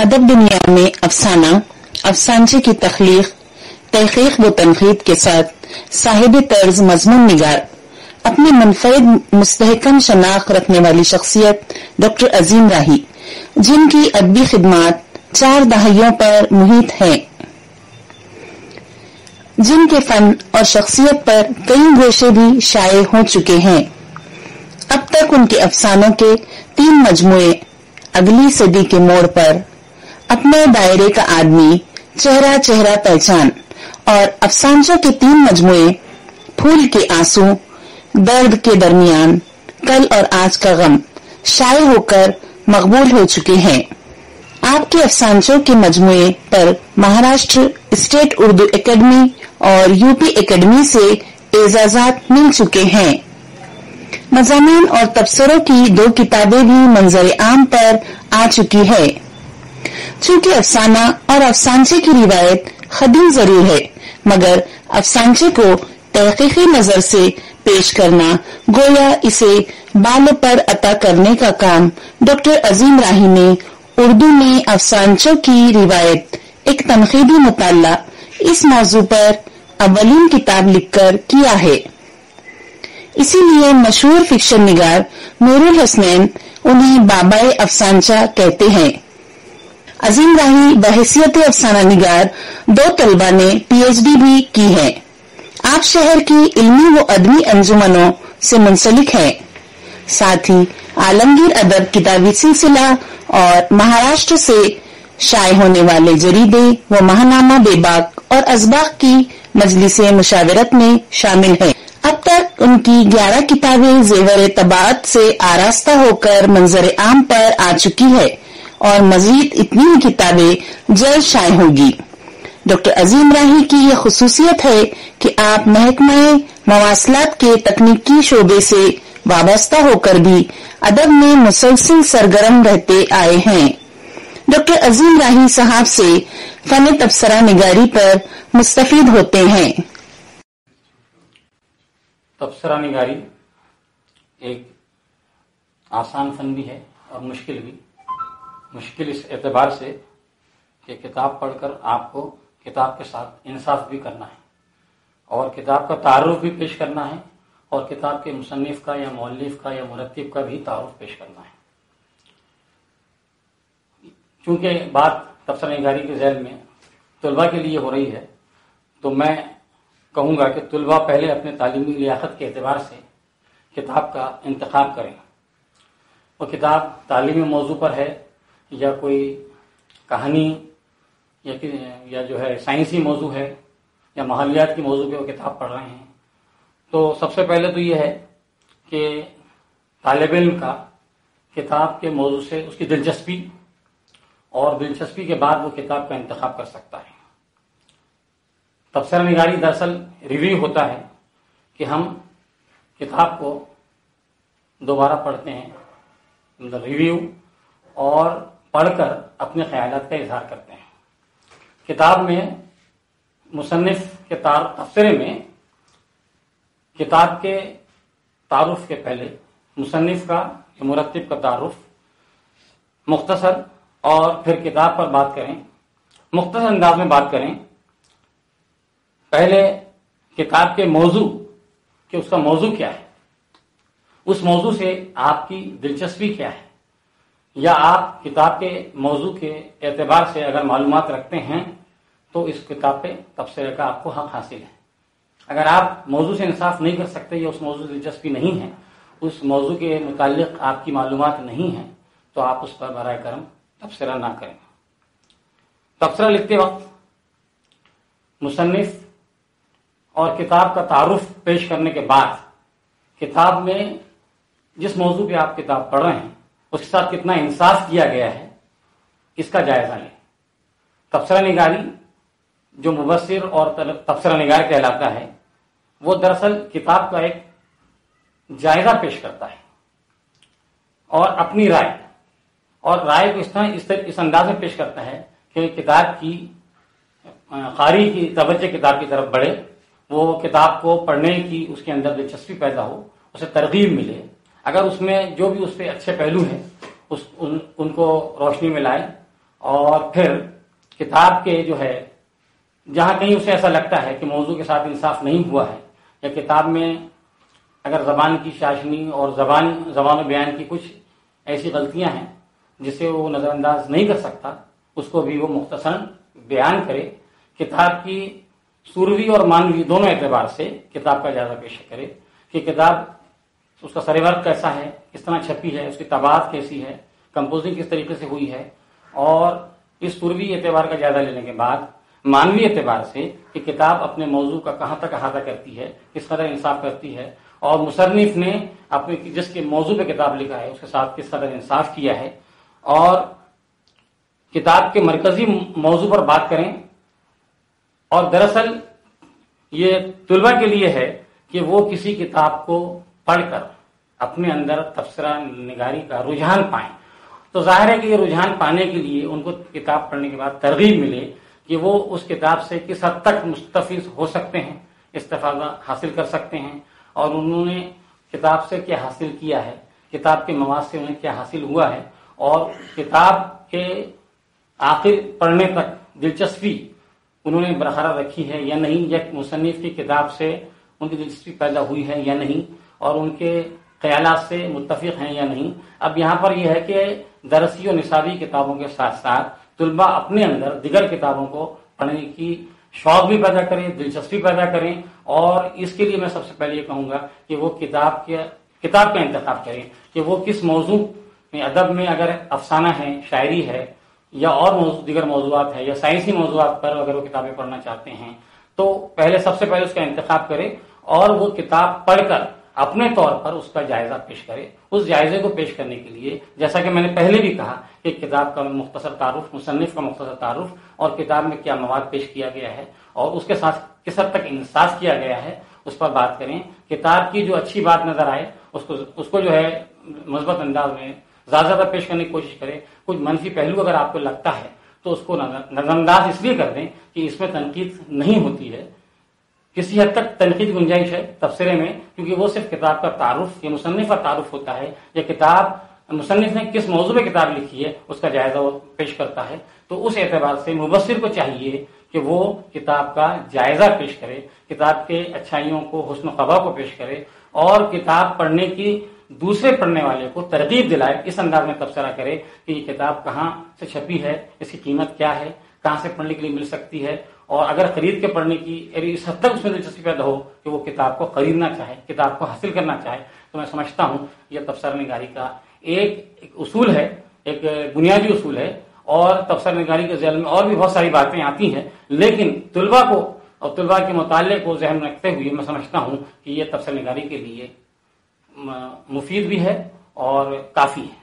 अदब दुनिया में अफसाना, अफसानचे की तख्लीक, तहकीक व तनकीद के साथ साहिब तर्ज मजमून निगार, अपनी मुनफरिद मुस्तहकम शनाख्त रखने वाली शख्सियत डॉक्टर अजीम राही, जिनकी अदबी खिदमात 4 दहाइयों पर मुहित हैं, जिनके फन और शख्सियत पर कई गोशे भी शाये हो चुके हैं। अब तक उनके अफसानों के 3 मजमुए अगली सदी के मोड़ पर, अपने दायरे का आदमी, चेहरा चेहरा पहचान और अफसानचों के 3 मजमुए फूल के आंसू, दर्द के दरमियान, कल और आज का गम शाये होकर मकबूल हो चुके हैं। आपके अफसानचों के मजमुए पर महाराष्ट्र स्टेट उर्दू एकेडमी और यूपी एकेडमी से एजाजात मिल चुके हैं। मज़ामीन और तबसरों की 2 किताबें भी मंजर आम पर आ चुकी है। चूंकि अफसाना और अफसानचे की रिवायत खदीम जरूर है, मगर अफसानचे को तहकीकी नजर से पेश करना गोया इसे बालों पर अता करने का काम डॉक्टर अजीम राही ने उर्दू में अफसानचों की रिवायत एक तनकीदी मुताला इस मौजू पर अव्वलीन किताब लिखकर किया है। इसीलिए मशहूर फिक्शन निगार नूरुल हसनैन उन्हें बाबाए अफसानचा कहते हैं। अजीम राही बहैसियत अफसाना निगार 2 तलबा ने PhD भी की है। आप शहर की इल्मी व अदबी अंजुमनों से मुंसलिक हैं। साथ ही आलमगीर अदब किताबी सिलसिला और महाराष्ट्र से शाये होने वाले जरीदे व महानामा बेबाक और अजबाक की मजलिसे मुशावरत में शामिल हैं। अब तक उनकी 11 किताबें जेवर तबाअत से आरास्ता होकर मंजर आम पर आ चुकी है और मजीद इतनी ही किताबें जल्द शाये होगी। डॉक्टर अजीम राही की यह खुसूसियत है कि आप महकमा मवासलात के तकनीकी शोबे से वाबस्ता होकर भी अदब में मुसलसल सरगर्म रहते आए हैं। डॉक्टर अजीम राही साहब से फन तबसरा निगारी पर मुस्तफीद होते हैं। तबसरा निगारी एक आसान फन भी है और मुश्किल भी। मुश्किल इस एतबार से कि किताब पढ़कर आपको किताब के साथ इंसाफ भी करना है और किताब का तारुफ भी पेश करना है और किताब के मुसन्निफ का या मौलिफ का या मुरत्तिब का भी तारुफ पेश करना है। चूंकि बात तबसरा निगारी के ज़ैल में तुलबा के लिए हो रही है, तो मैं कहूँगा कि तुलबा पहले अपने तालीमी लियाकत के एतबार से किताब का इंतखाब करें। वो किताब तालीमी मौजू पर है या कोई कहानी या जो है साइंसी मौजू है या माहौलियात की मौजू पे वो किताब पढ़ रहे हैं, तो सबसे पहले तो ये है कि तालिब इल्म का किताब के मौजू से उसकी दिलचस्पी और दिलचस्पी के बाद वो किताब का इंतखाब कर सकता है। तबसरा निगारी दरअसल रिव्यू होता है कि हम किताब को दोबारा पढ़ते हैं, मतलब रिव्यू, और पढ़कर अपने ख्यालात का इजहार करते हैं। किताब में मुसन्निफ के तबसरे में किताब के तारुफ के पहले मुसन्निफ का या मुरत्तिब का तारुफ मुख्तसर, और फिर किताब पर बात करें, मुख्तसर अंदाज में बात करें। पहले किताब के मौजू कि उसका मौजू क्या है, उस मौजू से आपकी दिलचस्पी क्या है, या आप किताब के मौजू के एतबार से अगर मालूमात रखते हैं तो इस किताब पे तबसरे का आपको हक हासिल है। अगर आप मौजू से इंसाफ नहीं कर सकते या उस मौजू से दिलचस्पी नहीं है, उस मौजू के मुतालिक आपकी मालूमात नहीं है, तो आप उस पर बराए करम तबसरा ना करें। तबसरा लिखते वक्त मुसन्निफ और किताब का तारुफ पेश करने के बाद किताब में जिस मौजू पे आप किताब पढ़ रहे हैं उसके साथ कितना इंसाफ किया गया है, इसका जायजा लें। तबसरा निगारी जो मुबस्सिर और तबसरा निगार कहलाता है, वो दरअसल किताब का एक जायजा पेश करता है और अपनी राय, और राय को इस अंदाज में पेश करता है कि किताब की कारी की तवज्जो किताब की तरफ बढ़े, वो किताब को पढ़ने की उसके अंदर दिलचस्पी पैदा हो, उसे तरगीब मिले। अगर उसमें जो भी उसके अच्छे पहलू हैं उनको रोशनी में लाए اور پھر کتاب کے جو ہے جہاں کہیں اسے ایسا لگتا ہے کہ موضوع کے ساتھ انصاف نہیں ہوا ہے، یا کتاب میں اگر زبان کی چاشنی اور زبان و بیان کی کچھ ایسی غلطیاں ہیں جسے وہ نظر انداز نہیں کر سکتا، اس کو بھی وہ مختصراً بیان کرے، کتاب کی سوروی اور مانوی دونوں اعتبار سے کتاب کا جائزہ پیش کرے کہ کتاب اس کا سر ورق کیسا ہے، کس طرح چھپی ہے، اس کی طباعت کیسی ہے، کمپوزنگ کس طریقے سے ہوئی ہے، اور اس سوروی اعتبار کا جائزہ لینے کے بعد مانوی اعتبار سے کہ کتاب اپنے موضوع کا کہاں تک احاطہ کرتی ہے، کس قدر انصاف کرتی ہے، اور مصنف نے اپنے جس کے موضوع پہ کتاب لکھا ہے اس کے ساتھ کس قدر انصاف کیا ہے، اور کتاب کے مرکزی موضوع پر بات کریں۔ اور دراصل یہ طلباء کے لیے ہے کہ وہ کسی کتاب کو پڑھ کر اپنے اندر تبصرہ نگاری کا رجحان پائیں، تو ظاہر ہے کہ یہ رجحان پانے کے لیے ان کو کتاب پڑھنے کے بعد ترغیب ملے کہ وہ اس کتاب سے کس حد تک مستفیض ہو سکتے ہیں، استفادہ حاصل کر سکتے ہیں، اور انہوں نے کتاب سے کیا حاصل کیا ہے، کتاب کے مواد سے انہیں کیا حاصل ہوا ہے، اور کتاب کے آخر پڑھنے تک دلچسپی انہوں نے برقرار رکھی ہے یا نہیں، یا مصنف کی کتاب سے ان کی دلچسپی پیدا ہوئی ہے یا نہیں، اور ان کے خیالات سے متفق ہیں یا نہیں۔ اب یہاں پر یہ ہے کہ درسی و نصابی کتابوں کے ساتھ ساتھ طلباء اپنے اندر دیگر کتابوں کو پڑھنے کی شوق بھی پیدا کریں، دلچسپی پیدا کریں، اور اس کے لیے میں سب سے پہلے یہ کہوں گا کہ وہ کتاب کا انتخاب کریں کہ وہ کس موضوع میں، ادب میں اگر افسانہ ہے، شاعری ہے، یا اور دیگر موضوعات ہے، یا سائنسی موضوعات پر اگر وہ کتابیں پڑھنا چاہتے ہیں تو سب سے پہلے اس کا انتخاب کرے، اور وہ کتاب پڑھ کر اپنے طور پر اس کا جائزہ پیش کرے۔ اس جائزے کو پیش کرنے کے لیے جیسا کہ میں نے پہلے بھی کہا کہ کتاب کا مختصر تعارف، مصنف کا مختصر تعارف، اور کتاب میں کیا مواد پیش کیا گیا ہے اور اس کے ساتھ کس حد تک انصاف کیا گیا ہے اس پر بات کریں۔ کتاب کی جو اچھی بات نظر آئے اس کو جو ہے مثبت انداز میں زیادہ پیش کرنے کی کوشش کریں۔ کچھ منفی پہلو اگر آپ کو لگتا ہے تو اس کو نظر انداز اس لیے کر دیں کہ اس میں تنقید نہیں ہوتی ہے، کسی حد تک تنقید کی گنجائش ہے تبصرے میں، کیونکہ وہ صرف کتاب کا تعارف یا مصنف کا تعارف ہوتا ہے، یا کتاب مصنف نے کس موضوع پہ کتاب لکھی ہے اس کا جائزہ وہ پیش کرتا ہے۔ تو اس اعتبار سے مبصر کو چاہیے کہ وہ کتاب کا جائزہ پیش کرے، کتاب کے اچھائیوں کو، حسن و قبح کو پیش کرے، اور کتاب پڑھنے کی دوسرے پڑھنے والے کو ترغیب دلائے، اس انداز میں تبصرہ کرے کہ یہ کتاب کہاں سے چھپی ہے، اس کی قیمت کیا ہے، کہاں سے پڑھنے کے لیے مل سکتی ہے، اور اگر خرید کے پڑھنے کی اس حد تک اس میں دلچسپی پیدا ہو کہ وہ کتاب کو خریدنا چاہے، کتاب کو حاصل کرنا چاہے، تو میں سمجھتا ہوں یہ تبصرہ نگاری کا ایک اصول ہے، ایک بنیادی اصول ہے، اور تبصرہ نگاری کے ذیل میں اور بھی بہت ساری باتیں آتی ہیں، لیکن طلباء کو اور طلباء کے مطالعے کو ذہن میں رکھتے ہوئے میں سمجھتا ہوں کہ یہ تبصرہ نگاری کے لیے مفید بھی ہے اور کافی ہے۔